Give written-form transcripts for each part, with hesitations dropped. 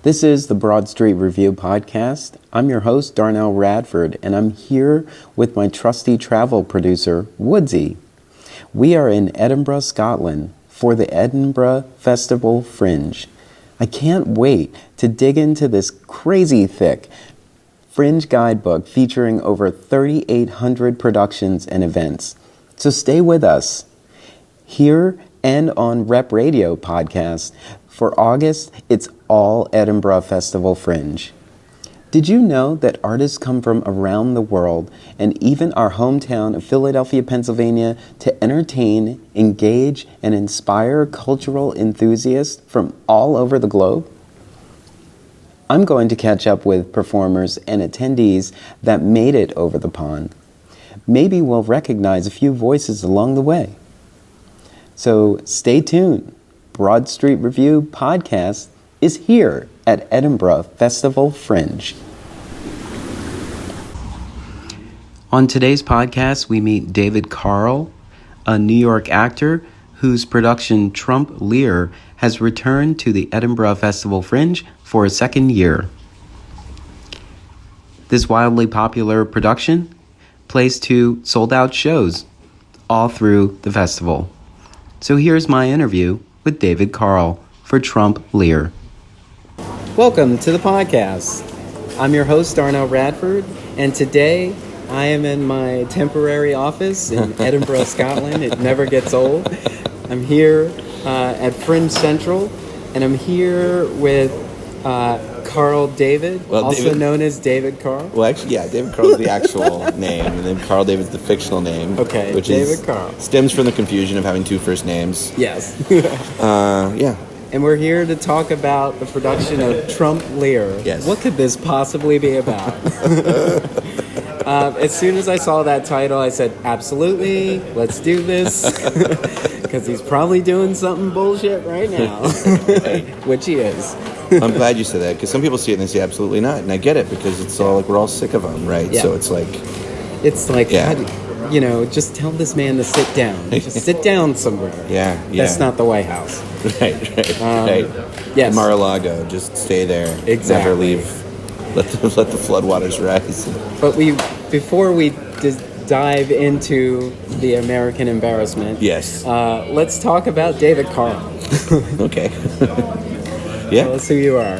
This is the Broad Street Review podcast. I'm your host, Darnell Radford, and I'm here with my trusty travel producer, Woodsy. We are in Edinburgh, Scotland for the Edinburgh Festival Fringe. I can't wait to dig into this crazy thick Fringe guidebook featuring over 3,800 productions and events. So stay with us here and on Rep Radio podcast. For August, it's all Edinburgh Festival Fringe. Did you know that artists come from around the world and even our hometown of Philadelphia, Pennsylvania, to entertain, engage, and inspire cultural enthusiasts from all over the globe? I'm going to catch up with performers and attendees that made it over the pond. Maybe we'll recognize a few voices along the way. So stay tuned. Broad Street Review podcast is here at Edinburgh Festival Fringe. On today's podcast, we meet David Carl, a New York actor whose production Trump Lear has returned to the Edinburgh Festival Fringe for a second year. This wildly popular production plays 2 sold-out shows all through the festival. So here's my interview with David Carl for Trump Lear. Welcome to the podcast. I'm your host, Darnell Radford, and today I am in my temporary office in Edinburgh, Scotland. It never gets old. I'm here at Fringe Central, and I'm here with Carl David, known as David Carl. Well, actually, yeah, David Carl is the actual name, and then Carl David's the fictional name. Okay, which David Carl. Stems from the confusion of having 2 first names. Yes. Yeah. And we're here to talk about the production of Trump Lear. Yes. What could this possibly be about? As soon as I saw that title, I said, absolutely, let's do this. Because he's probably doing something bullshit right now. Which he is. I'm glad you said that, because some people see it and they say absolutely not. And I get it, because it's all like we're all sick of them, right? Yeah. So it's like, yeah. Just tell this man to sit down. Just sit down somewhere. Yeah. That's not the White House. Right. Yes. Mar-a-Lago, just stay there. Exactly. Never leave. Let the floodwaters rise. But before we dive into the American embarrassment, yes, let's talk about David Carl. Okay. Yeah. Tell us who you are,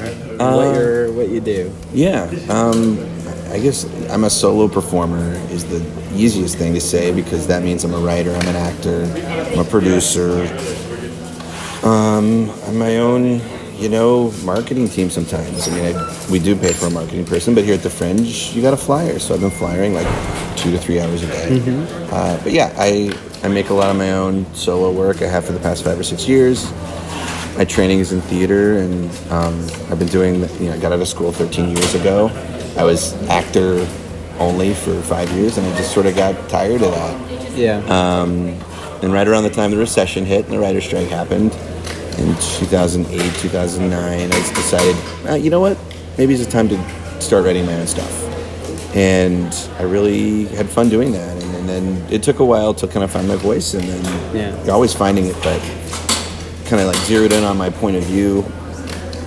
what you do. Yeah. I guess I'm a solo performer is the easiest thing to say, because that means I'm a writer, I'm an actor, I'm a producer. I'm my own, marketing team sometimes. I mean, we do pay for a marketing person, but here at the Fringe, you got a flyer. So I've been flyering like 2 to 3 hours a day. Mm-hmm. But yeah, I make a lot of my own solo work. I have for the past 5 or 6 years. My training is in theater, and I've been doing, I got out of school 13 years ago. I was actor only for 5 years, and I just sort of got tired of that. Yeah. And right around the time the recession hit and the writer's strike happened in 2008, 2009, I just decided, you know what? Maybe it's time to start writing my own stuff. And I really had fun doing that. And then it took a while to kind of find my voice, and then you're always finding it, but kind of like zeroed in on my point of view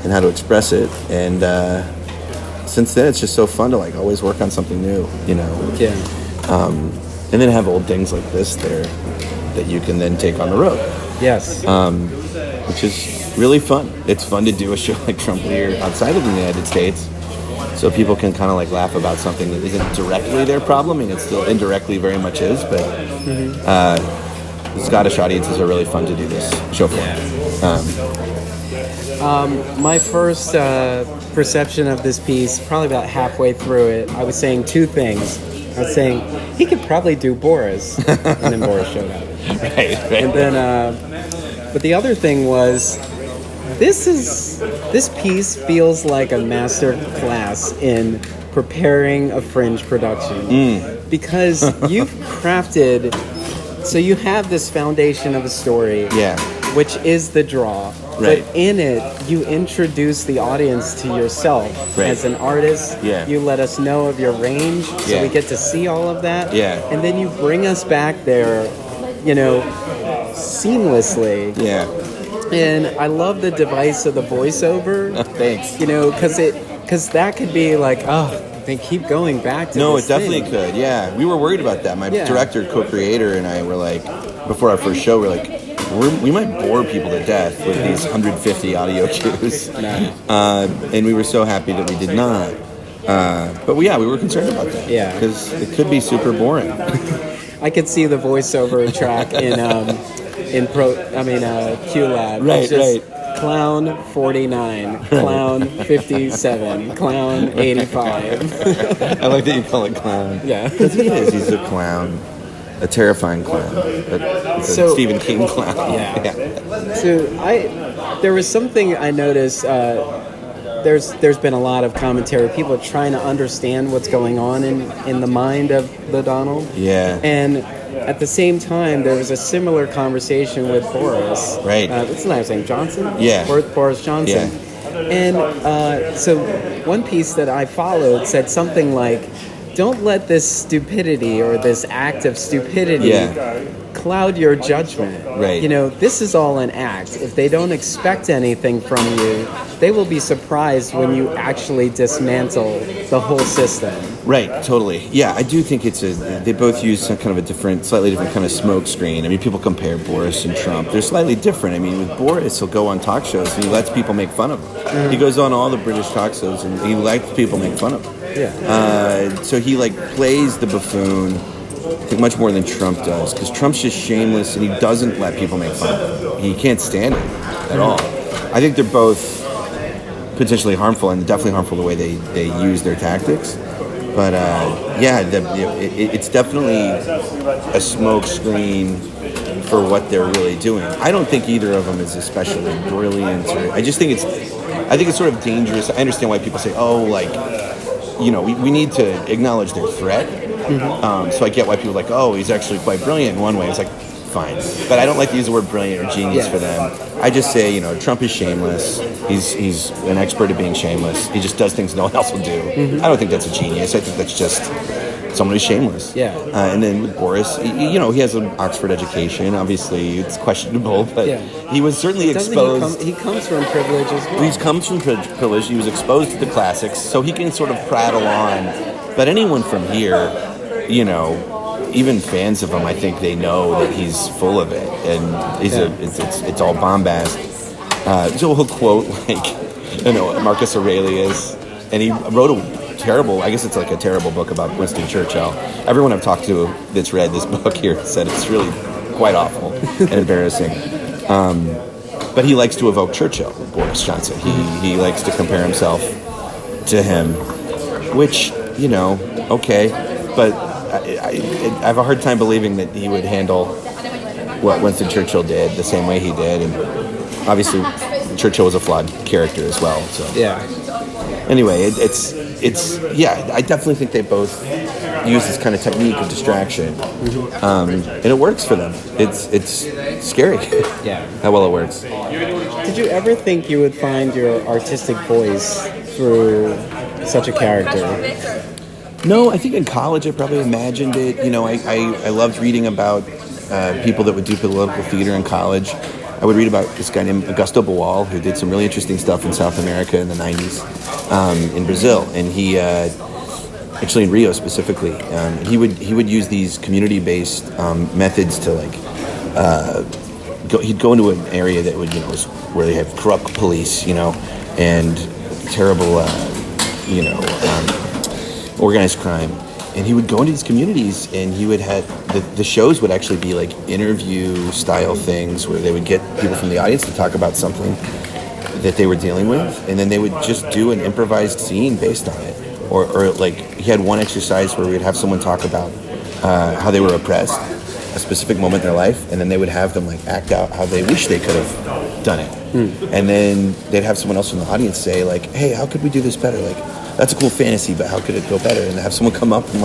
and how to express it. And since then, it's just so fun to like always work on something new, Yeah. And then have old things like this there that you can then take on the road. Yes. Which is really fun. It's fun to do a show like Trump Lear outside of the United States, so people can kind of like laugh about something that isn't directly their problem. I mean, it still indirectly very much is, but the Scottish audiences are really fun to do this show for. My first perception of this piece, probably about halfway through it, I was saying 2 things. I was saying, he could probably do Boris, and then Boris showed up. Right. And then, but the other thing was, this piece feels like a master class in preparing a Fringe production. Because you've crafted, so you have this foundation of a story, which is the draw. Right. But in it, you introduce the audience to yourself as an artist. Yeah. You let us know of your range, so we get to see all of that. Yeah. And then you bring us back there, seamlessly. Yeah. And I love the device of the voiceover. Thanks. Because that could be like, they keep going back to No, this it definitely thing. could. Yeah, we were worried about that. My director, co-creator, and I were like, before our first show, we're like, we might bore people to death with these 150 audio cues. And we were so happy that we did not. But we were concerned about that. Yeah. Because it could be super boring. I could see the voiceover track in QLab. Right, It's just right. Clown 49, Clown 57, Clown 85. I like that you call it clown. Yeah. Because he is. He's a clown. A terrifying clown. It's a Stephen King clown. Yeah. So there was something I noticed. There's been a lot of commentary. People are trying to understand what's going on in the mind of the Donald. Yeah. And at the same time, there was a similar conversation with Boris. Right. What's the name? Johnson? Yeah. Boris Johnson. Yeah. And so one piece that I followed said something like, don't let this stupidity or this act of stupidity cloud your judgment. Right. This is all an act. If they don't expect anything from you, they will be surprised when you actually dismantle the whole system. Right, totally. Yeah, I do think they both use some kind of a slightly different kind of smoke screen. I mean, people compare Boris and Trump. They're slightly different. I mean, with Boris, he'll go on talk shows and he lets people make fun of him. Mm-hmm. He goes on all the British talk shows and he lets people make fun of him. Yeah. So he plays the buffoon, I think, much more than Trump does, because Trump's just shameless and he doesn't let people make fun of him. He can't stand it at all. I think they're both potentially harmful, and definitely harmful the way they use their tactics. But it's definitely a smoke screen for what they're really doing. I don't think either of them is especially brilliant. I think it's sort of dangerous. I understand why people say, we need to acknowledge their threat. Mm-hmm. So I get why people are like, he's actually quite brilliant in one way. It's like, fine. But I don't like to use the word brilliant or genius for them. I just say, Trump is shameless. He's an expert at being shameless. He just does things no one else will do. Mm-hmm. I don't think that's a genius. I think that's just someone who's shameless. Yeah. And then with Boris, he has an Oxford education. Obviously, it's questionable, but he was certainly exposed. He comes from privilege as well. He comes from privilege. He was exposed to the classics, so he can sort of prattle on. But anyone from here, even fans of him, I think they know that he's full of it, and it's all bombast. So he'll quote Marcus Aurelius, and he wrote a terrible, I guess it's like a terrible book about Winston Churchill. Everyone I've talked to that's read this book here said it's really quite awful and embarrassing. But he likes to evoke Churchill, Boris Johnson. He likes to compare himself to him, which, okay, but I have a hard time believing that he would handle what Winston Churchill did the same way he did, and obviously Churchill was a flawed character as well. So anyway, I definitely think they both use this kind of technique of distraction, and it works for them. It's scary how well it works. Did you ever think you would find your artistic voice through such a character? No, I think in college I probably imagined it. I loved reading about people that would do political theater in college. I would read about this guy named Augusto Boal, who did some really interesting stuff in South America in the 90s, in Brazil, and he actually in Rio specifically. He would use these community-based methods to he'd go into an area that would was where they have corrupt police, and terrible organized crime, and he would go into these communities, and he would have the shows would actually be like interview style things where they would get people from the audience to talk about something that they were dealing with, and then they would just do an improvised scene based on it, or like he had one exercise where we'd have someone talk about how they were oppressed, a specific moment in their life, and then they would have them act out how they wish they could have done it, and then they'd have someone else from the audience say hey, how could we do this better? That's a cool fantasy, but how could it go better? And have someone come up and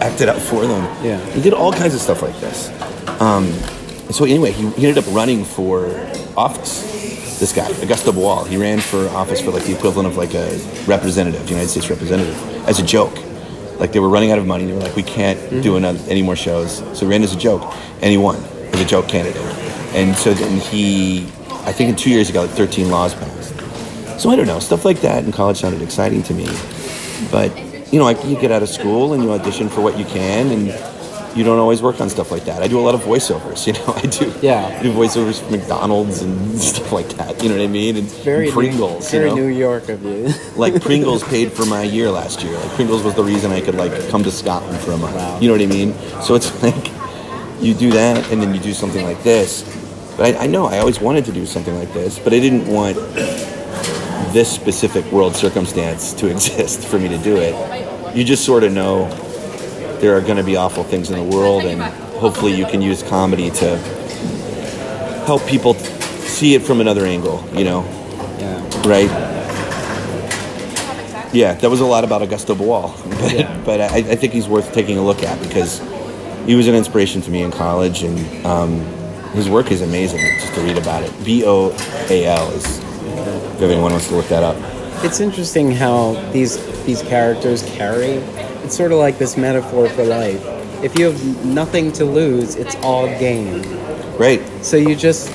act it out for them. Yeah. He did all kinds of stuff like this. And so anyway, he ended up running for office. This guy, Augusto Boal, he ran for office for the equivalent of a representative, United States representative, as a joke. They were running out of money. They were we can't do any more shows. So he ran as a joke, and he won as a joke candidate. And so then I think in 2 years he got like 13 laws passed. So I don't know, stuff like that in college sounded exciting to me. But, you get out of school and you audition for what you can, and you don't always work on stuff like that. I do a lot of voiceovers, I do voiceovers for McDonald's and stuff like that, you know what I mean? And Very Pringles, very New York of you. Like Pringles paid for my year last year. Like Pringles was the reason I could come to Scotland for a month. Wow. You know what I mean? So it's like, you do that and then you do something like this. But I know I always wanted to do something like this, but I didn't want this specific world circumstance to exist for me to do it. You just sort of know there are going to be awful things in the world, and hopefully you can use comedy to help people see it from another angle, Yeah. Right? Yeah, that was a lot about Augusto Boal, but I think he's worth taking a look at because he was an inspiration to me in college, and his work is amazing just to read about it. Boal is, if anyone wants to look that up. It's interesting how these characters carry. It's sort of like this metaphor for life. If you have nothing to lose, it's all gain. Right. So you just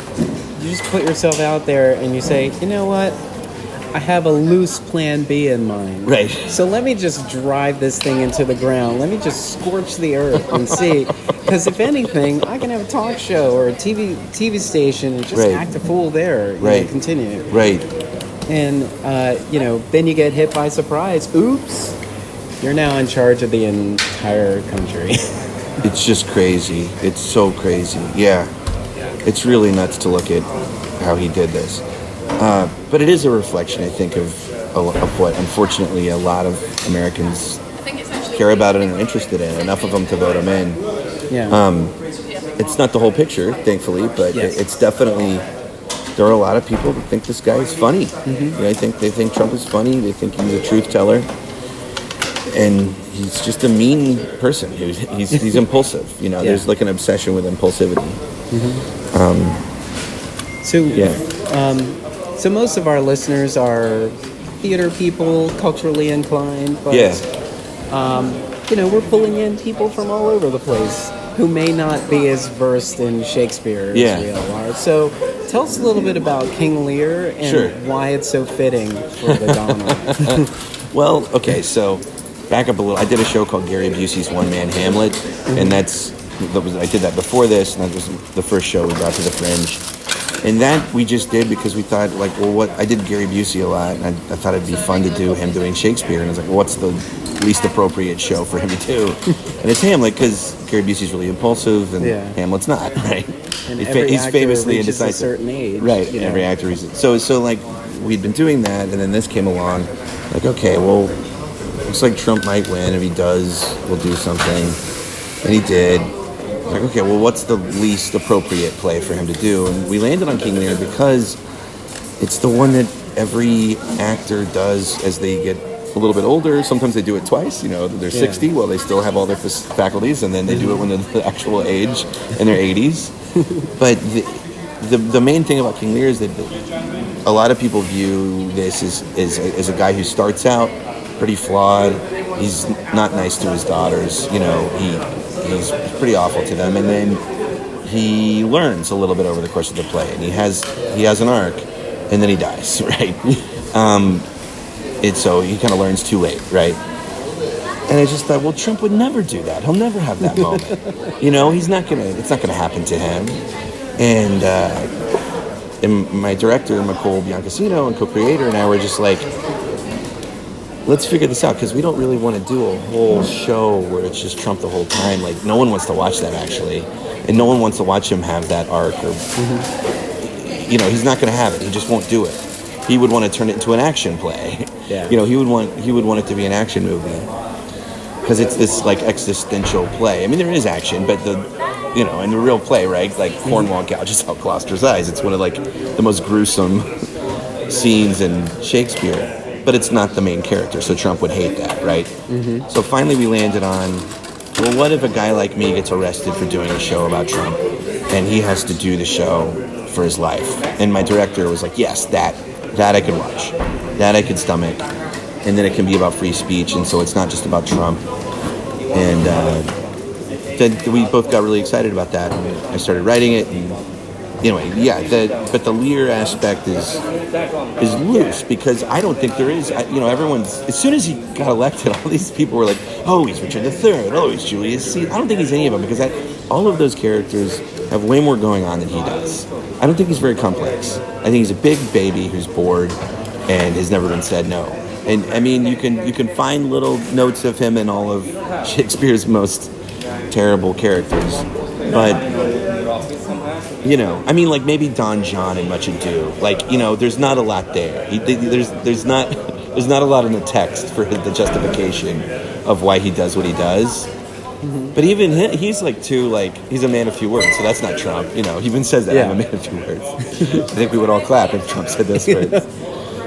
put yourself out there and you say, you know what? I have a loose plan B in mind. Right. So let me just drive this thing into the ground. Let me just scorch the earth and see. Because if anything, I can have a talk show or a TV station and just act a fool there. Continue. Right. And, then you get hit by surprise. Oops. You're now in charge of the entire country. It's just crazy. It's so crazy. Yeah. It's really nuts to look at how he did this. But it is a reflection, I think, of what, unfortunately, a lot of Americans care about and are interested in. Enough of them to vote him in. Yeah. It's not the whole picture, thankfully, but it's definitely... There are a lot of people that think this guy is funny. Mm-hmm. They think Trump is funny. They think he's a truth teller. And he's just a mean person. He's impulsive. There's like an obsession with impulsivity. Mm-hmm. So most of our listeners are theater people, culturally inclined, but we're pulling in people from all over the place who may not be as versed in Shakespeare as we all are. So tell us a little bit about King Lear and why it's so fitting for the Donald. Well, okay, so back up a little. I did a show called Gary Busey's One Man Hamlet, and I did that before this, and that was the first show we brought to the Fringe. And that we just did because we thought, I did Gary Busey a lot, and I thought it'd be fun to do him doing Shakespeare. And I was like, what's the least appropriate show for him to do? And it's Hamlet, because Gary Busey's really impulsive, and Hamlet's not, right? And he's famously indecisive. A certain age. Right, every actor is. So we'd been doing that, and then this came along, okay, well, looks like Trump might win. If he does, we'll do something. And he did. Okay, well, what's the least appropriate play for him to do? And we landed on King Lear because it's the one that every actor does as they get a little bit older. Sometimes they do it twice. They're 60, well, they still have all their faculties, and then they do it when they're the actual age in their 80s. But the main thing about King Lear is that a lot of people view this as a guy who starts out pretty flawed. He's not nice to his daughters. He's pretty awful to them, and then he learns a little bit over the course of the play, and he has an arc, and then he dies, right? So he kind of learns too late, right? And I just thought, well, Trump would never do that. He'll never have that moment. It's not gonna happen to him. And my director, Nicole Biancasino, and co-creator, and I were just like, let's figure this out, because we don't really want to do a whole show where it's just Trump the whole time. No one wants to watch that, actually. And no one wants to watch him have that arc. Or, he's not going to have it. He just won't do it. He would want to turn it into an action play. Yeah. He would want it to be an action movie. Because it's this, existential play. I mean, there is action, but in the real play, right? Cornwall gouges out Gloucester's eyes. It's one of, the most gruesome scenes in Shakespeare. But it's not the main character, so Trump would hate that, right? Mm-hmm. So finally we landed on, well, what if a guy like me gets arrested for doing a show about Trump, and he has to do the show for his life? And my director was like, yes, that I could watch. That I could stomach. And then it can be about free speech, and so it's not just about Trump. And we both got really excited about that. And I started writing it, and anyway, yeah. But the Lear aspect is loose because I don't think there is. Everyone's as soon as he got elected, all these people were like, "Oh, he's Richard III. Oh, he's Julius Caesar." I don't think he's any of them because all of those characters have way more going on than he does. I don't think he's very complex. I think he's a big baby who's bored and has never been said no. And I mean, you can find little notes of him in all of Shakespeare's most terrible characters, but I mean, like maybe Don John in Much Ado. Like, there's not a lot there. There's not a lot in the text for the justification of why he does what he does. Mm-hmm. But even he's he's a man of few words, so that's not Trump. He even says that, I'm a man of few words. I think we would all clap if Trump said those words.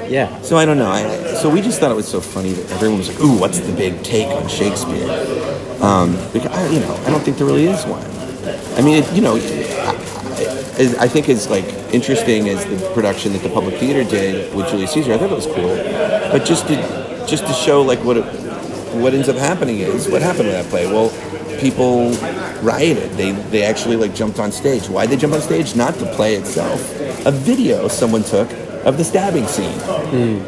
Yeah. So I don't know. So we just thought it was so funny that everyone was like, "Ooh, what's the big take on Shakespeare?" Because I don't think there really is one. I mean, I think as interesting as the production that the Public Theater did with Julius Caesar. I thought it was cool, but just to show what ends up happening is what happened with that play. Well, people rioted. They actually jumped on stage. Why'd they jump on stage? Not the play itself. A video someone took of the stabbing scene,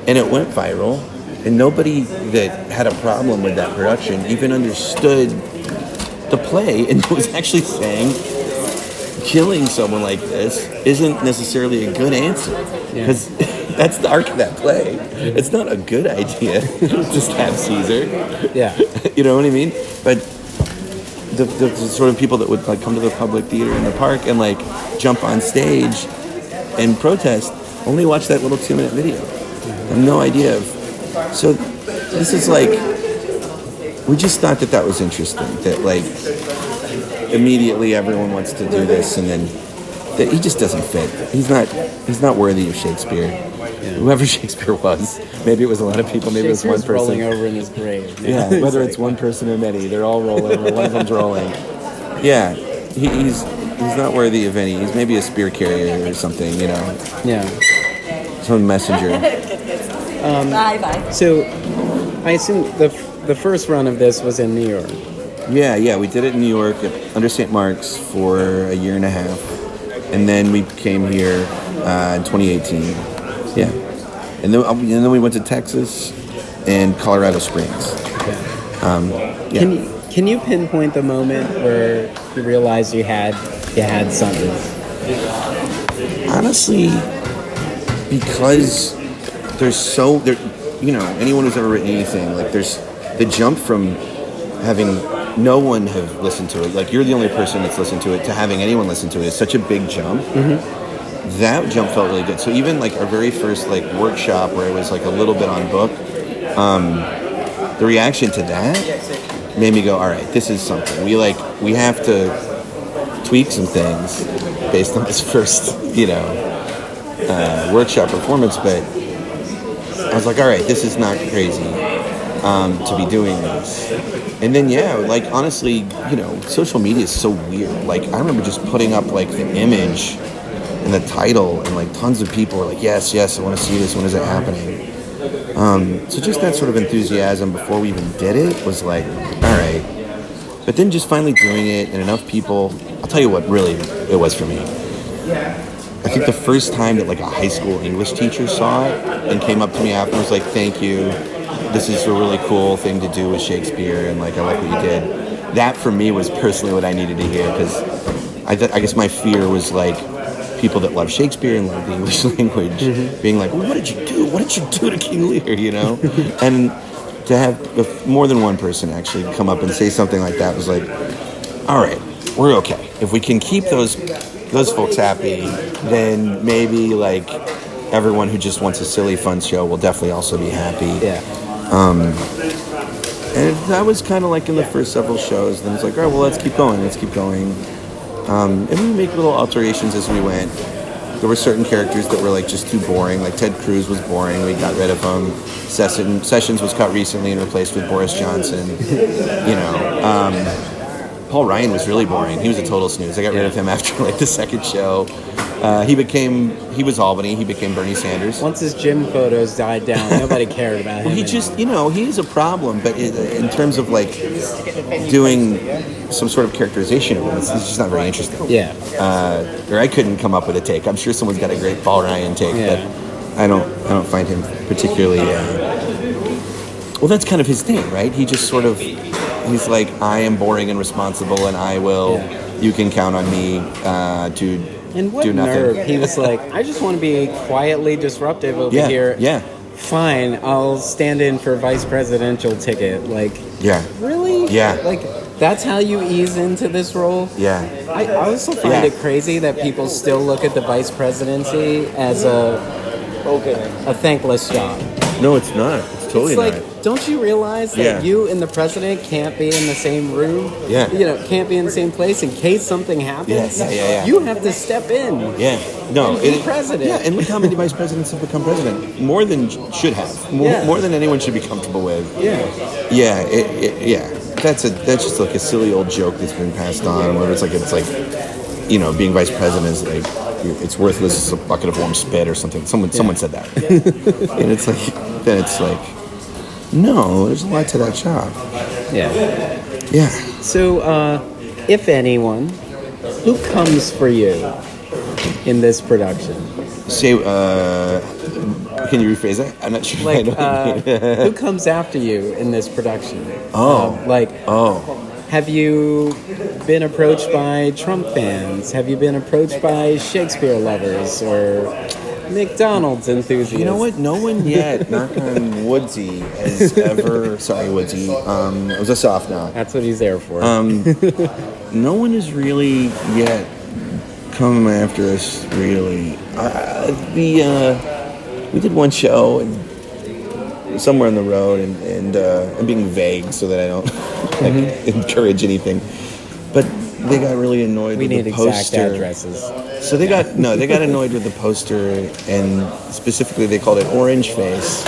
and it went viral. And nobody that had a problem with that production even understood the play, and was actually saying killing someone like this isn't necessarily a good answer because that's the arc of that play. It's not a good idea to stab Caesar. Yeah, you know what I mean? But the sort of people that would come to the Public Theater in the park and jump on stage and protest only watch that little 2-minute video. I have no idea of. So this is we just thought that was interesting. That immediately everyone wants to do this, and then that he just doesn't fit. He's not worthy of Shakespeare. Yeah. Whoever Shakespeare was, maybe it was a lot of people, maybe it was one person rolling over in his grave. Yeah, whether it's one person or many, they're all rolling. Or one of them's rolling. Yeah, he's not worthy of any. He's maybe a spear carrier or something, Yeah. Some messenger. Bye. So, I assume the first run of this was in New York. Yeah, we did it in New York under St. Mark's for a year and a half, and then we came here in 2018. Yeah, and then we went to Texas and Colorado Springs. Okay. Can you pinpoint the moment where you realized you had something? Honestly, because anyone who's ever written anything, there's the jump from having no one have listened to it, you're the only person that's listened to it, to having anyone listen to it is such a big jump. Mm-hmm. That jump felt really good. So even our very first workshop where it was a little bit on book, the reaction to that made me go, all right, this is something. We have to tweak some things based on this first, workshop performance, but I was like, all right, this is not crazy to be doing this. And then, honestly, social media is so weird. I remember just putting up, the image and the title, and, tons of people were like, yes, I want to see this. When is it happening? So just that sort of enthusiasm before we even did it was all right. But then just finally doing it and enough people, I'll tell you what really it was for me. I think the first time that a high school English teacher saw it and came up to me after and was like, thank you, this is a really cool thing to do with Shakespeare, and I like what you did. That for me was personally what I needed to hear, because I guess my fear was people that love Shakespeare and love the English language being like, well, what did you do? What did you do to King Lear, And to have more than one person actually come up and say something like that was all right, we're okay. If we can keep those folks happy, then maybe everyone who just wants a silly fun show will definitely also be happy. Yeah. And that was kind of in the first several shows. Then it's all right, well, let's keep going. And we make little alterations as we went. There were certain characters that were just too boring. Ted Cruz was boring. We got rid of him. Sessions was cut recently and replaced with Boris Johnson. Paul Ryan was really boring. He was a total snooze. I got rid of him after the second show. He was Albany. He became Bernie Sanders. Once his gym photos died down, nobody cared about him. He just, he is a problem, but in terms of like doing some sort of characterization of him, it's just not very interesting. Yeah. Or I couldn't come up with a take. I'm sure someone's got a great Paul Ryan take, but I don't find him particularly. Well, that's kind of his thing, right? He just sort of, he's like, I am boring and responsible, and I will. Yeah. You can count on me to. And what do nothing. nerve. He was like, I just want to be quietly disruptive over here. Yeah. Fine, I'll stand in for a vice presidential ticket. Like, really? Yeah. Like, that's how you ease into this role? Yeah. I also find it crazy that people still look at the vice presidency as a thankless job. No, it's not. It's totally not. Like, don't you realize that you and the president can't be in the same room? Yeah. Can't be in the same place in case something happens? Yeah. You have to step in. Yeah. No. And be president. Yeah, and look how many vice presidents have become president. More than should have. More than anyone should be comfortable with. Yeah. Yeah. That's just like a silly old joke that's been passed on. Where it's like being vice president is like it's worthless as a bucket of warm spit or something. Someone said that. And it's like no, there's a lot to that job. Yeah. So, if anyone, who comes for you in this production? Say, can you rephrase that? I'm not sure. Like, who comes after you in this production? Have you been approached by Trump fans? Have you been approached by Shakespeare lovers or McDonald's enthusiasts? You know what? No one yet, knock on Woodsy, has ever... Sorry, Woodsy. It was a soft knock. That's what he's there for. No one has really yet come after us, really. We did one show somewhere on the road, and I'm being vague so that I don't encourage anything. But they got really annoyed with the poster. We need exact addresses. So they got annoyed with the poster, and specifically they called it Orange Face,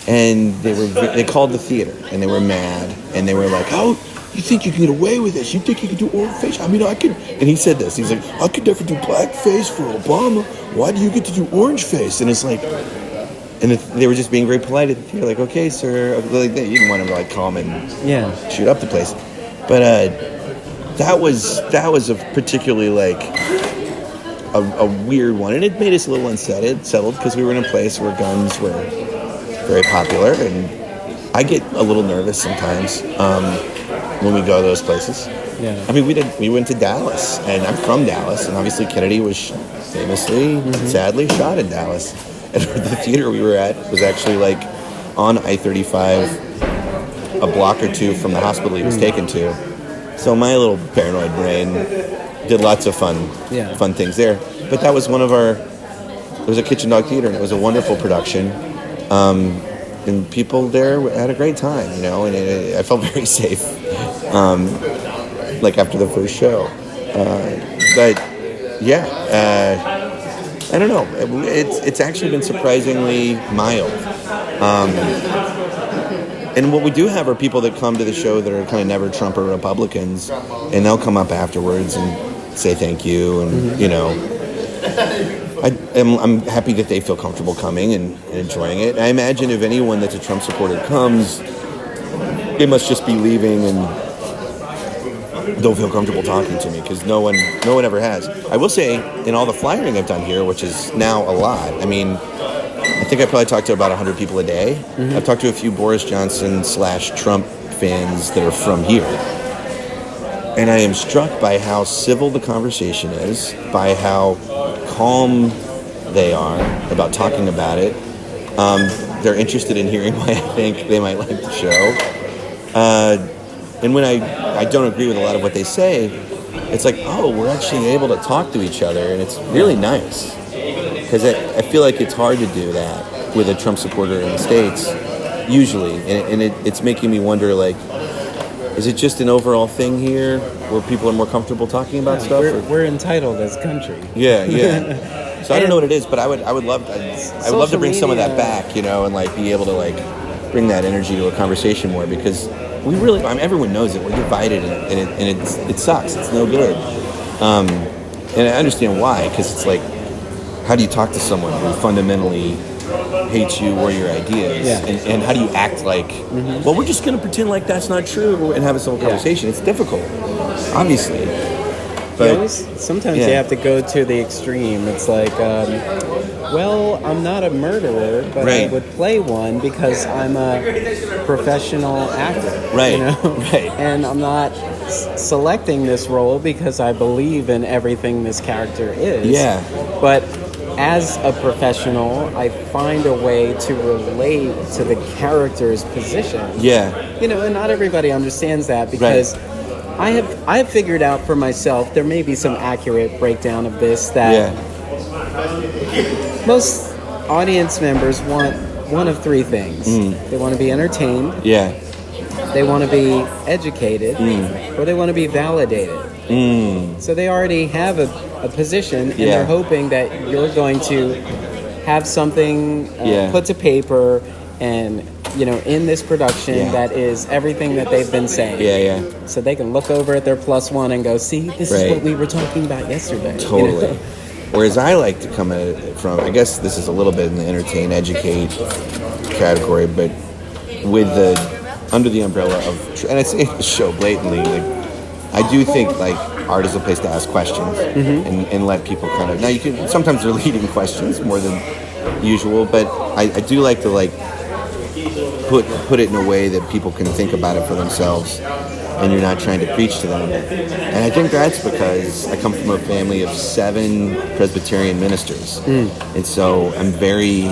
and they called the theater, and they were mad, and they were like, "Oh, you think you can get away with this? You think you can do Orange Face? I mean, I could." And he said this. He's like, "I could never do blackface for Obama. Why do you get to do Orange Face?" And it's like, and they were just being very polite at the theater, like, "Okay, sir." Like, you didn't want him to like come and shoot up the place, but that was a particularly like a weird one, and it made us a little unsettled because we were in a place where guns were very popular, and I get a little nervous sometimes when we go to those places. Yeah. I mean, we went to Dallas, and I'm from Dallas, and obviously Kennedy was famously, sadly, shot in Dallas. And the theater we were at was actually like on I-35, a block or two from the hospital he was taken to. So my little paranoid brain did lots of fun things there. But that was it was a Kitchen Dog Theater, and it was a wonderful production. And people there had a great time, and I felt very safe, like after the first show. I don't know. It's actually been surprisingly mild. And what we do have are people that come to the show that are kind of never Trump or Republicans, and they'll come up afterwards and say thank you, and I'm happy that they feel comfortable coming and enjoying it. I imagine if anyone that's a Trump supporter comes, they must just be leaving and don't feel comfortable talking to me, because no one ever has. I will say, in all the flyering I've done here, which is now a lot, I mean, I think I probably talk to about 100 people a day. I've talked to a few Boris Johnson / Trump fans that are from here. And I am struck by how civil the conversation is, by how calm they are about talking about it. They're interested in hearing why I think they might like the show. And when I don't agree with a lot of what they say, it's like, oh, we're actually able to talk to each other, and it's really nice. Because I feel like it's hard to do that with a Trump supporter in the States, usually. And it's making me wonder, like, is it just an overall thing here where people are more comfortable talking about stuff? We're entitled as a country. Yeah. So I don't know what it is, but I would love to bring some of that back, and like be able to like bring that energy to a conversation more, because we really, everyone knows it. We're divided, and it sucks. It's no good. And I understand why, because it's like, how do you talk to someone who fundamentally hates you or your ideas? Yeah. And how do you act like, well, we're just going to pretend like that's not true and have a civil conversation? It's difficult, obviously. But sometimes you have to go to the extreme. It's like, well, I'm not a murderer, but I would play one because I'm a professional actor. Right. Right. And I'm not selecting this role because I believe in everything this character is. Yeah. But as a professional, I find a way to relate to the character's position. Yeah. And not everybody understands that because I have figured out for myself, there may be some accurate breakdown of this, that most audience members want one of three things. They want to be entertained. Yeah. They want to be educated, or they want to be validated. So they already have a position, and they're hoping that you're going to have something put to paper and, in this production that is everything that they've been saying. So they can look over at their +1 and go, see, this is what we were talking about yesterday. Totally. Whereas I like to come at it from, I guess this is a little bit in the entertain, educate category, but with under the umbrella of, and I say the show blatantly, like, I do think like art is a place to ask questions and let people kind of, now you can, sometimes they're leading questions more than usual, but I do like to like put it in a way that people can think about it for themselves and you're not trying to preach to them. And I think that's because I come from a family of 7 Presbyterian ministers. And so I'm very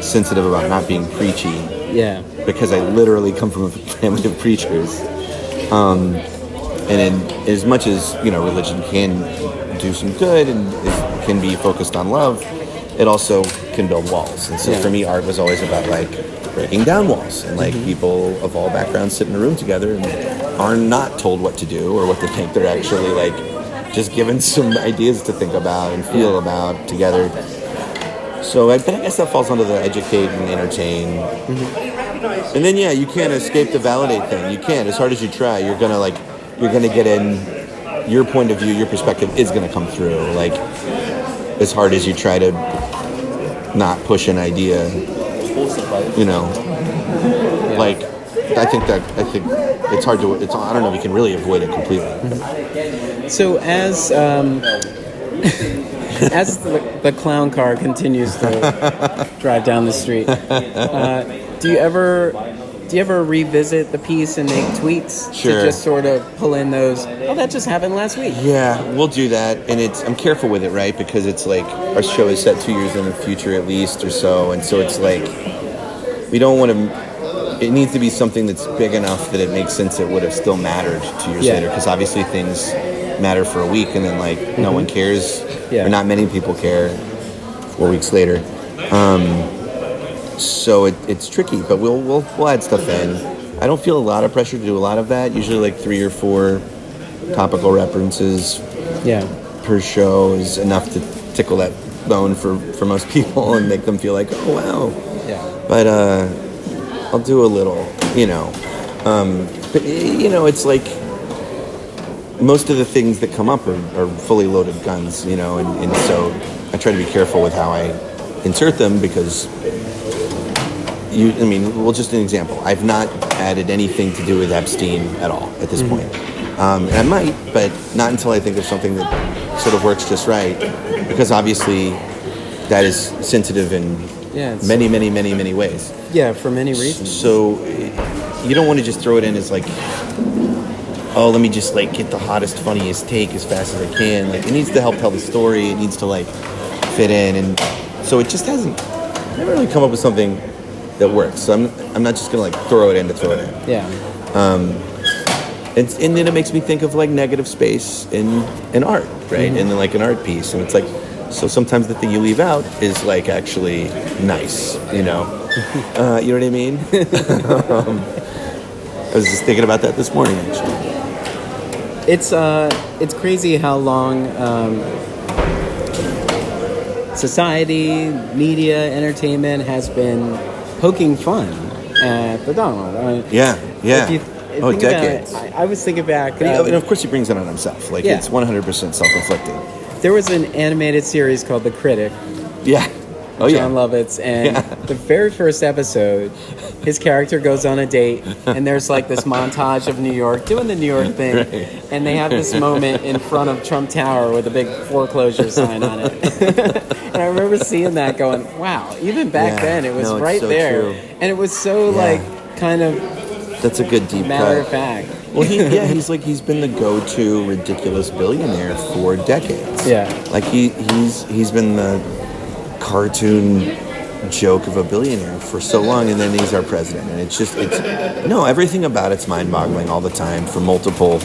sensitive about not being preachy. Yeah. Because I literally come from a family of preachers. And as much as, religion can do some good and it can be focused on love, it also can build walls. And so for me, art was always about like breaking down walls and like people of all backgrounds sit in a room together and are not told what to do or what to think. They're actually like just given some ideas to think about and feel about together. So but I guess that falls under the educate and entertain. And then you can't escape the validate thing. You can't. As hard as you try, you're gonna get in. Your point of view, your perspective is gonna come through. Like as hard as you try to not push an idea, like I think it's hard to. I don't know if you can really avoid it completely. So as as the clown car continues to drive down the street, do you ever revisit the piece and make tweets to just sort of pull in those? Oh, that just happened last week. Yeah, we'll do that, and I'm careful with it, right? Because it's like our show is set 2 years in the future at least or so, and so it's like we don't want to. It needs to be something that's big enough that it makes sense it would have still mattered 2 years later, because obviously things matter for a week and then like no one cares, or not many people care 4 weeks later. So it's tricky, but we'll add stuff in. I don't feel a lot of pressure to do a lot of that. Usually like 3 or 4 topical references per show is enough to tickle that bone for most people and make them feel like, oh wow. Yeah. But I'll do a little, but it's like most of the things that come up are fully loaded guns, and so I try to be careful with how I insert them because just an example. I've not added anything to do with Epstein at all at this point. And I might, but not until I think there's something that sort of works just right, because obviously that is sensitive in many, many, many, many ways. Yeah, for many reasons. So you don't want to just throw it in as like, oh, let me just like get the hottest, funniest take as fast as I can. Like it needs to help tell the story. It needs to like fit in, and so it just hasn't. I've never really come up with something that works. So I'm not just gonna like throw it in to throw it in. Yeah. And then it makes me think of like negative space in art, right? And then like an art piece, and it's like, so sometimes the thing you leave out is like actually nice, you know what I mean? I was just thinking about that this morning, actually. It's crazy how long society, media, entertainment has been poking fun at the Donald. Yeah. Decades. I was thinking back. And of course he brings it on himself. Like it's 100% self-inflicted. There was an animated series called The Critic. Yeah. Oh, John Lovitz, and the very first episode, his character goes on a date, and there's like this montage of New York doing the New York thing, Right. and they have this moment in front of Trump Tower with a big foreclosure sign on it. And I remember seeing that, going, "Wow!" Even back then, it was right so there, true. and it was so like kind of That's a good deep matter cut. of fact. Well, he's been the go-to ridiculous billionaire for decades. Yeah. Like he's been the cartoon joke of a billionaire for so long, and then he's our president, and everything about it's mind-boggling all the time from multiple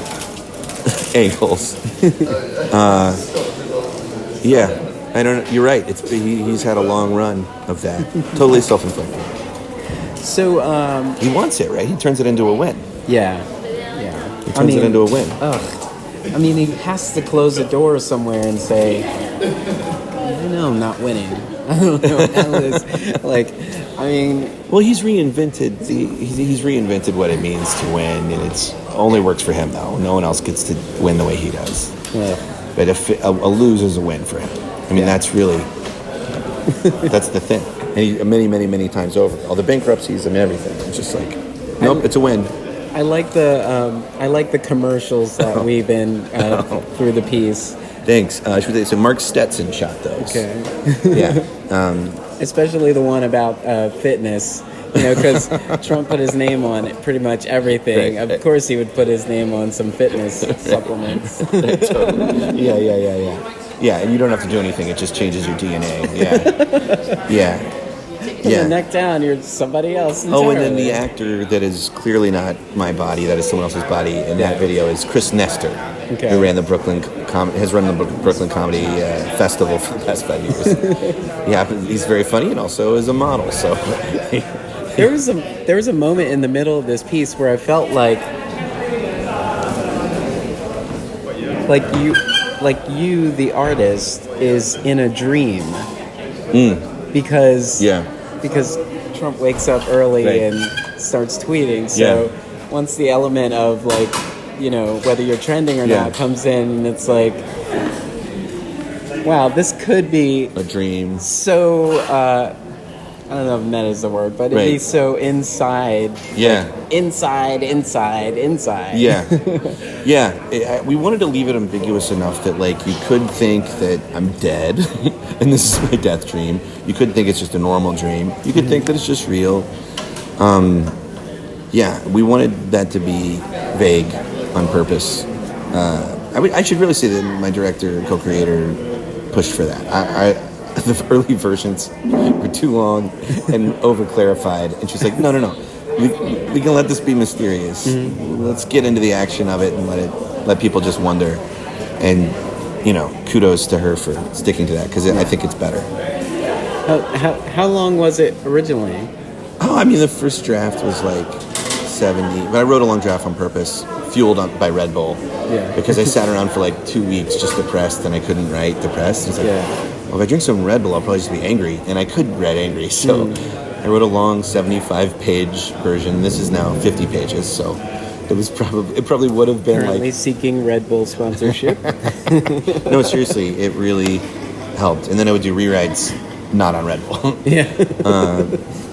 angles. I don't. You're right. He's had a long run of that. Totally self-inflicted. So He wants it, right? He turns it into a win. yeah. He turns it into a win. I mean, he has to close the door somewhere and say, I know I'm not winning. I don't know how this. Like, I mean... Well, he's reinvented what it means to win, and it's only works for him, though. No one else gets to win the way he does. Yeah. But if a lose is a win for him. I mean, that's really... that's the thing. And he, many times over. All the bankruptcies and everything. It's just like, nope, it's a win. I like the commercials that we've been through the piece. Thanks. So Mark Stetson shot those. Okay. Yeah. Especially the one about fitness. Because Trump put his name on it, pretty much everything. Right. Of course, he would put his name on some fitness supplements. Totally. Yeah. Yeah, and you don't have to do anything. It just changes your DNA. Yeah. From the neck down, you're somebody else. Oh, and then the actor that is clearly not my body, that is someone else's body in that video is Chris Nestor, who ran the has run the Brooklyn Comedy Festival for the past 5 years. He's very funny and also is a model. So there was a moment in the middle of this piece where I felt like you, the artist, is in a dream. Because Trump wakes up early and starts tweeting. So once the element of whether you're trending or not comes in, and it's like, wow, this could be a dream. So I don't know if meta is the word, but it'd be so inside. Yeah. Inside. Yeah. We wanted to leave it ambiguous enough that you could think that I'm dead and this is my death dream. You could think it's just a normal dream. You could think that it's just real. We wanted that to be vague on purpose. I should really say that my director and co-creator pushed for that. The early versions were too long and over-clarified, and she's like, no. We can let this be mysterious. Let's get into the action of it and let people just wonder. And kudos to her for sticking to that, because I think it's better. How long was it originally? Oh, I mean, the first draft was 70, but I wrote a long draft on purpose, fueled by Red Bull. Yeah. Because I sat around for 2 weeks just depressed, and I couldn't write depressed. It's well, if I drink some Red Bull, I'll probably just be angry, and I could write angry. So I wrote a long 75-page version. This is now 50 pages, so it probably would have been currently seeking Red Bull sponsorship. No, seriously, it really helped. And then I would do rewrites not on Red Bull. Yeah.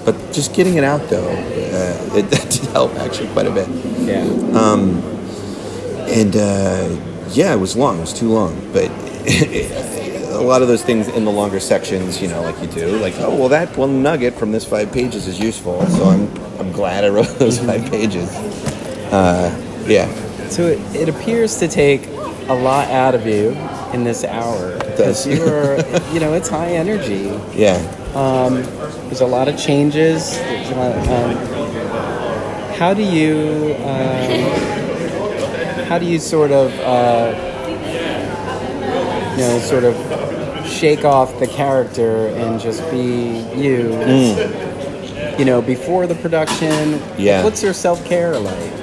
But just getting it out though, that did help actually quite a bit. Yeah. It was long. It was too long, but a lot of those things in the longer sections, like you do, that one nugget from this 5 pages is useful. So I'm glad I wrote those 5 pages. So it appears to take a lot out of you in this hour. It does. You are, it's high energy. Yeah. There's a lot of changes. There's a lot how do you sort of shake off the character and just be you? Before the production. Yeah. What's your self-care like?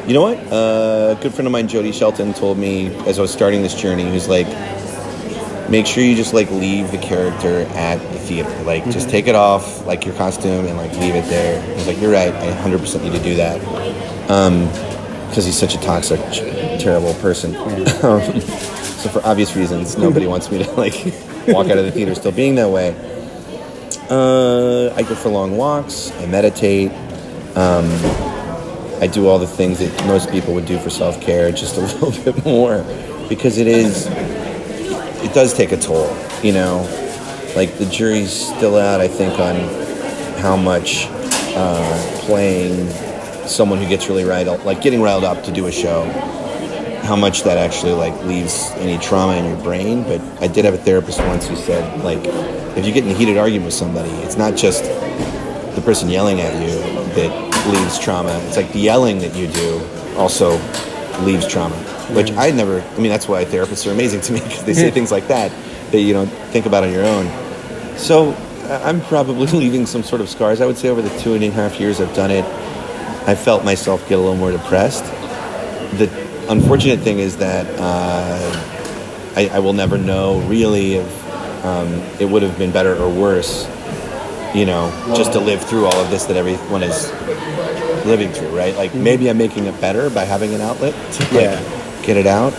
You know what? A good friend of mine, Jody Shelton, told me as I was starting this journey, he was like, make sure you just leave the character at the theater. Just take it off, your costume, and leave it there. He's like, you're right, I 100% need to do that. Because he's such a toxic, terrible person. So for obvious reasons, nobody wants me to like walk out of the theater still being that way. I go for long walks. I meditate. I do all the things that most people would do for self-care, just a little bit more, because it does take a toll, you know. Like, the jury's still out, I think, on how much playing someone who gets really getting riled up to do a show, how much that actually, like, leaves any trauma in your brain. But I did have a therapist once who said, like, if you get in a heated argument with somebody, it's not just the person yelling at you that leaves trauma. It's like the yelling that you do also leaves trauma, which that's why therapists are amazing to me, because they say things like that you don't think about on your own. So I'm probably leaving some sort of scars. I would say over the 2.5 years I've done it, I felt myself get a little more depressed. The unfortunate thing is that I will never know really if it would have been better or worse, you know, just to live through all of this that everyone is living through, right? Like, maybe I'm making it better by having an outlet to get it out.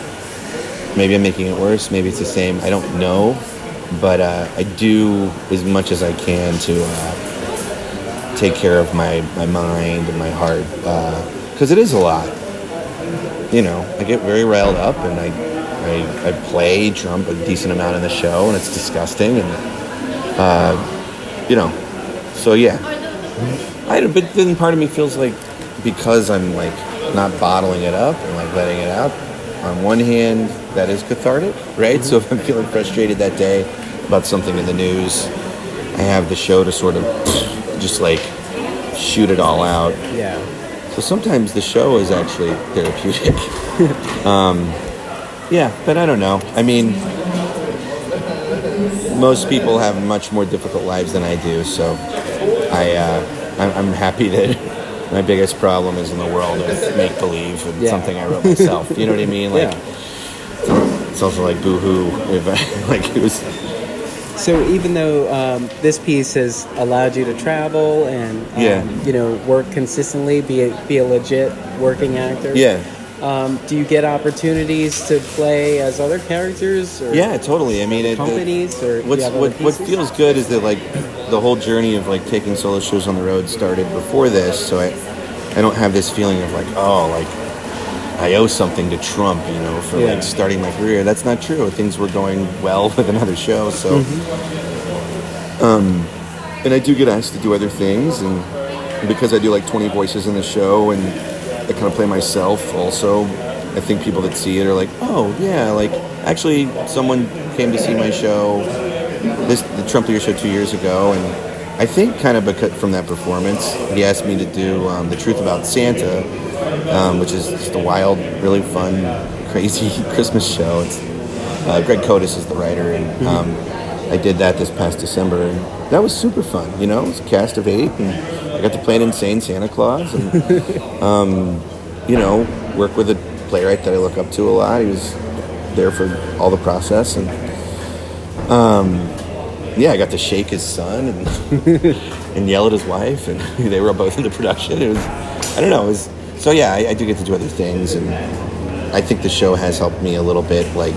Maybe I'm making it worse. Maybe it's the same. I don't know. But I do as much as I can to take care of my mind and my heart, because it is a lot. You know, I get very riled up, and I play Trump a decent amount in the show, and it's disgusting, and you know, so yeah. But then part of me feels like, because I'm like not bottling it up and like letting it out, on one hand, that is cathartic, right? Mm-hmm. So if I'm feeling frustrated that day about something in the news, I have the show to sort of just like shoot it all out. Yeah. So sometimes the show is actually therapeutic. Yeah, but I don't know. I mean, most people have much more difficult lives than I do, so I'm happy that my biggest problem is in the world of make-believe and something I wrote myself. You know what I mean? Like, it's also like boo-hoo. Like, it was... So even though this piece has allowed you to travel and you know, work consistently, be a legit working actor, do you get opportunities to play as other characters? Or yeah, totally. I mean, companies or what feels good is that like the whole journey of like taking solo shows on the road started before this, so I don't have this feeling of like, oh, like I owe something to Trump, you know, for like starting my career. That's not true. Things were going well with another show, so and I do get asked to do other things, and because I do like 20 voices in the show and I kind of play myself also, I think people that see it are like, oh yeah, like actually someone came to see my show, the Trump Lear show 2 years ago, and I think kind of because from that performance, he asked me to do The Truth About Santa, which is just a wild, really fun, crazy Christmas show. It's Greg Kotis is the writer, and I did that this past December, and that was super fun. You know, it was a cast of 8, and I got to play an insane Santa Claus, and you know, work with a playwright that I look up to a lot. He was there for all the process, and I got to shake his son and and yell at his wife, and they were both in the production. It was, I don't know, it was. So yeah, I do get to do other things, and I think the show has helped me a little bit, like,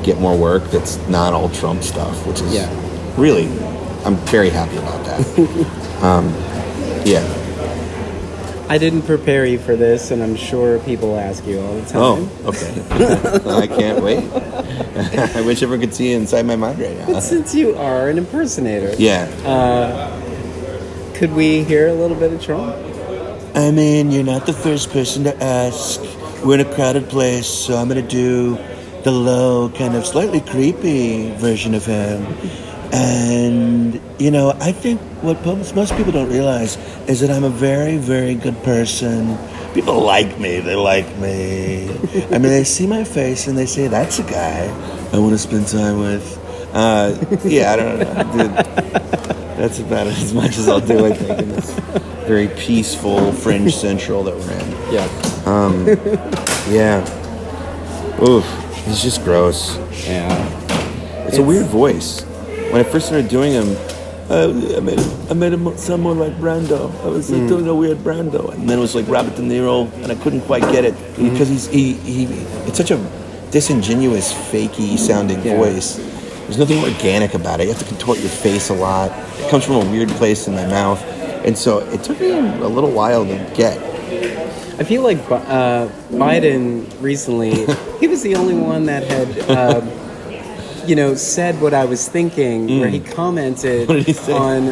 get more work that's not all Trump stuff, which is really, I'm very happy about that. I didn't prepare you for this, and I'm sure people ask you all the time. Oh, okay. I can't wait. I wish everyone could see inside my mind right now. But since you are an impersonator, could we hear a little bit of Trump? I mean, you're not the first person to ask. We're in a crowded place, so I'm going to do the low, kind of slightly creepy version of him. And, you know, I think what most people don't realize is that I'm a very, very good person. People like me. They like me. I mean, they see my face and they say, that's a guy I want to spend time with. I don't know. Dude, that's about as much as I'll do, I think, in this very peaceful Fringe Central that we're in. Oof. It's just gross. Yeah. It's a weird voice. When I first started doing him, I made him sound more like Brando. I was like doing a weird Brando, and then it was like Robert De Niro, and I couldn't quite get it because he it's such a disingenuous, fakey sounding voice. There's nothing organic about it. You have to contort your face a lot. It comes from a weird place in my mouth. And so it took me a little while to get. I feel like Biden recently, he was the only one that had, said what I was thinking, where he commented on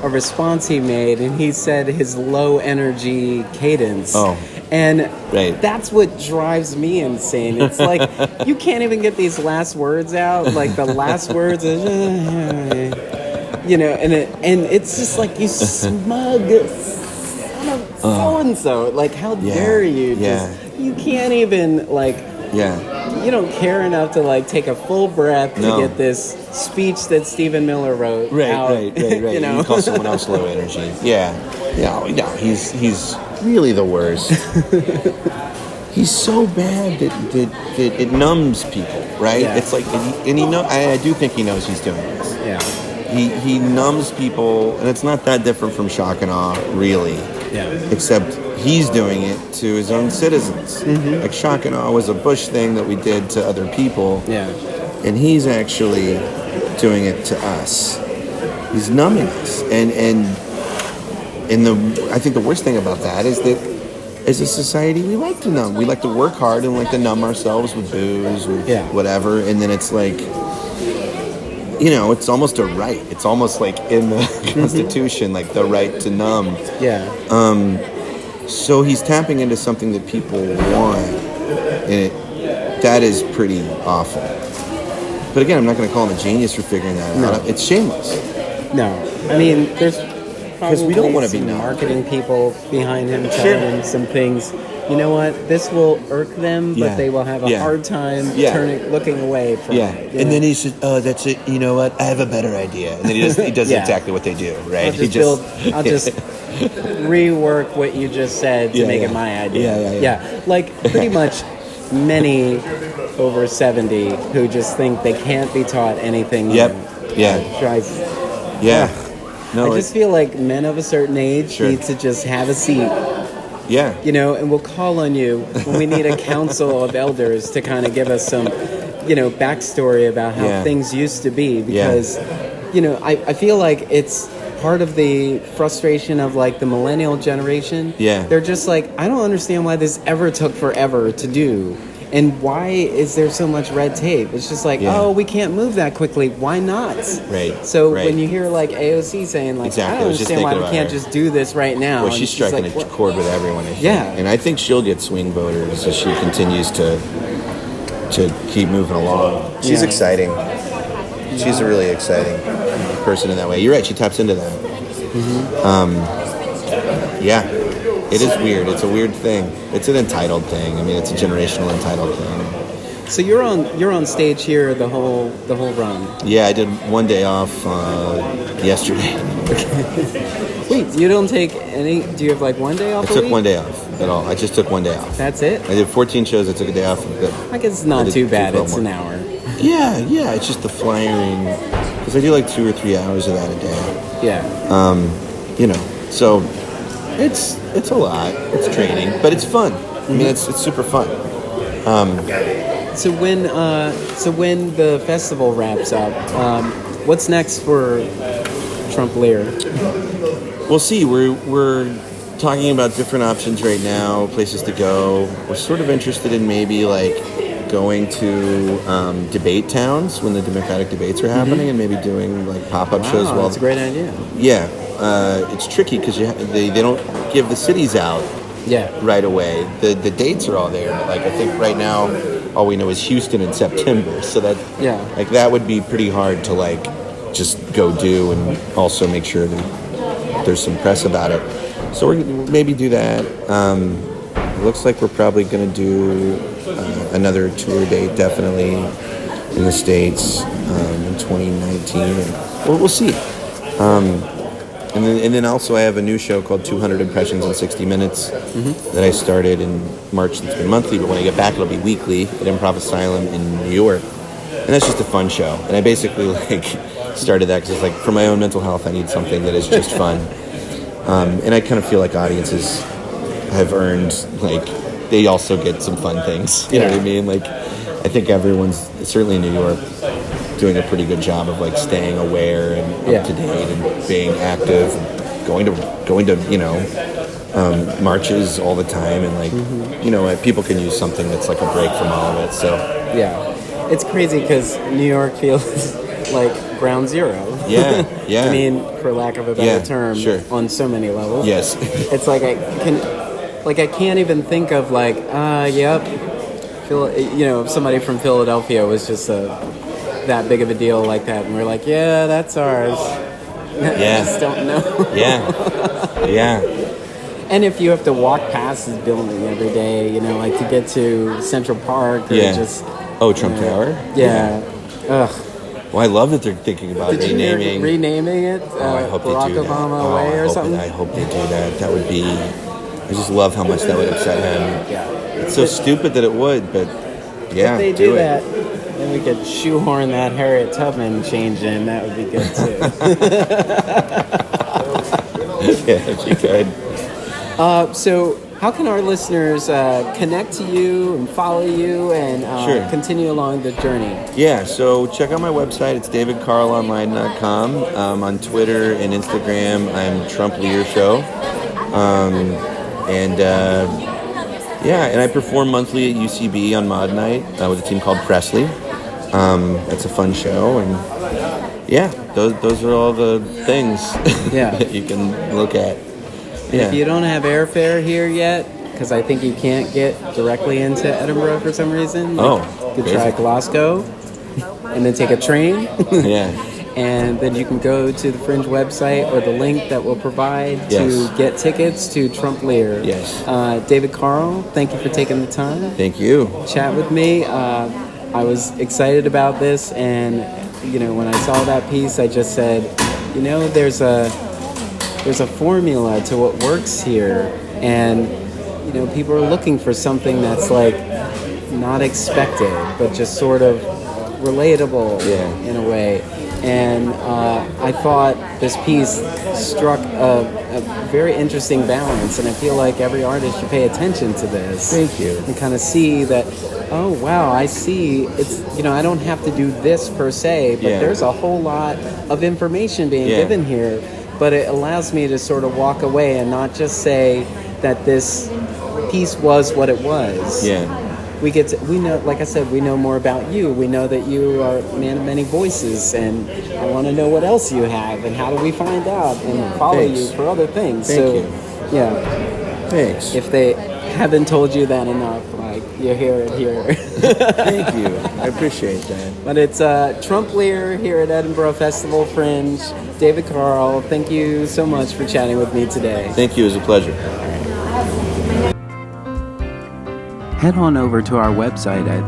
a response he made, and he said his low energy cadence. Oh. And that's what drives me insane. It's like, you can't even get these last words out. Like, the last words is, and it's just like, you smug son of so-and-so. Like, how dare you? You can't even, like, you don't care enough to, like, take a full breath to get this speech that Stephen Miller wrote out. Right. You call someone else low energy. Yeah, he's really the worst. He's so bad that it numbs people, right? Yeah. It's like, and I do think he knows he's doing this. Yeah. He numbs people, and it's not that different from shock and awe, really. Yeah. Except he's doing it to his own citizens. Mm-hmm. Like, shock and awe was a Bush thing that we did to other people. Yeah. And he's actually doing it to us. He's numbing us, and I think the worst thing about that is that as a society we like to numb. We like to work hard and like to numb ourselves with booze, with whatever, and then it's like, it's almost a right. It's almost like in the Constitution, like the right to numb. Yeah. So he's tapping into something that people want, and that is pretty awful. But again, I'm not going to call him a genius for figuring that out. It's shameless. No. I mean, there's because we don't want to be marketing people behind him, telling him some things. You know what? This will irk them, but they will have a hard time looking away from it. And then he says, "Oh, that's it. You know what? I have a better idea." And then he does exactly what they do, right? I'll just rework what you just said to make it my idea. Yeah. Like, pretty much many over 70 who just think they can't be taught anything. Drives. No, I just feel like men of a certain age need to just have a seat. Yeah. And we'll call on you when we need a council of elders to kind of give us some, backstory about how things used to be. Because, I feel like it's part of the frustration of, like, the millennial generation. Yeah. They're just like, I don't understand why this ever took forever to do. And why is there so much red tape? It's just like, we can't move that quickly. Why not? Right. So when you hear, like, AOC saying, like, I don't understand why we can't just do this right now. Well, she's striking a chord with everyone, I think. Yeah. And I think she'll get swing voters as she continues to keep moving along. She's exciting. She's a really exciting person in that way. You're right. She taps into that. Mm-hmm. It is weird. It's a weird thing. It's an entitled thing. I mean, it's a generational entitled thing. So you're on stage here the whole run. Yeah, I did one day off yesterday. Wait, you don't take any? Do you have like one day off? I took 1 day off at all. I just took 1 day off. That's it? I did 14 shows. I took a day off. I guess it's not too bad. It's an hour. Yeah. It's just the flying, because I do like 2 or 3 hours of that a day. Yeah. So it's a lot. It's training, but it's fun. I mean, it's super fun. So when the festival wraps up, what's next for Trump Lear? We'll see. We're talking about different options right now, places to go. We're sort of interested in maybe like going to debate towns when the Democratic debates are happening, and maybe doing like pop-up shows. Well, that's a great idea. Yeah, it's tricky because they don't give the cities out. Right away. The dates are all there. Like, I think right now, all we know is Houston in September. So that that would be pretty hard to like just go do, and also make sure that there's some press about it. So we're gonna maybe do that. It looks like we're probably going to do another tour date, definitely in the States in 2019. We'll see. And then also I have a new show called 200 Impressions in 60 Minutes that I started in March. It's been monthly, but when I get back, it'll be weekly at Improv Asylum in New York. And that's just a fun show. And I basically like started that because it's like, for my own mental health, I need something that is just fun. And I kind of feel like audiences have earned, like, they also get some fun things. You know what I mean? Like, I think everyone's, certainly in New York, doing a pretty good job of like staying aware and up to date and being active, and going to marches all the time, and like people can use something that's like a break from all of it. So it's crazy because New York feels like ground zero. Yeah. I mean, for lack of a better term, sure. on so many levels. Yes. It's like I can't even think of like if somebody from Philadelphia was just that big of a deal like that, and we're like, yeah, that's ours. I just don't know. Yeah. And if you have to walk past this building every day, like to get to Central Park or just... Oh, Trump Tower? Yeah. Ugh. Well, I love that they're thinking about renaming it. I hope Barack they do Obama Way or something. I hope they do that. That would be... I just love how much that would upset him. Yeah. It's so stupid that it would, but yeah, if they do that, then we could shoehorn that Harriet Tubman change in. That would be good too. Yeah, if you could. So how can our listeners connect to you and follow you and continue along the journey? Yeah, so check out my website. It's davidcarlonline.com. On Twitter and Instagram, I'm Trump Lear Show. And I perform monthly at UCB on Mod Night with a team called Presley. That's a fun show, and those are all the things that you can look at. If you don't have airfare here yet, because I think you can't get directly into Edinburgh for some reason, you could try Glasgow and then take a train. And then you can go to the Fringe website or the link that we'll provide to get tickets to Trump Lear. David Carl, thank you for taking the time. Thank you. Chat with me. I was excited about this, and when I saw that piece, I just said, there's a formula to what works here, and people are looking for something that's like not expected, but just sort of relatable in a way. And I thought this piece struck a very interesting balance, and I feel like every artist should pay attention to this. Thank you. And kind of see that, oh wow, I see, it's, I don't have to do this per se, but there's a whole lot of information being given here, but it allows me to sort of walk away and not just say that this piece was what it was. We know, like I said, we know more about you. We know that you are a man of many voices, and I want to know what else you have, and how do we find out and follow you for other things. Thank you. Thanks. If they haven't told you that enough, like, you hear it here. Thank you. I appreciate that. But it's Trump Lear here at Edinburgh Festival Fringe. David Carl, thank you so much for chatting with me today. Thank you. It was a pleasure. Head on over to our website at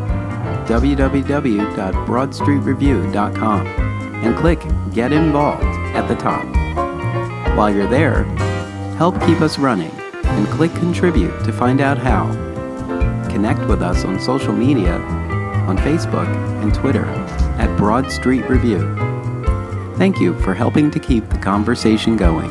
www.broadstreetreview.com and click Get Involved at the top. While you're there, help keep us running and click Contribute to find out how. Connect with us on social media, on Facebook and Twitter at Broad Street Review. Thank you for helping to keep the conversation going.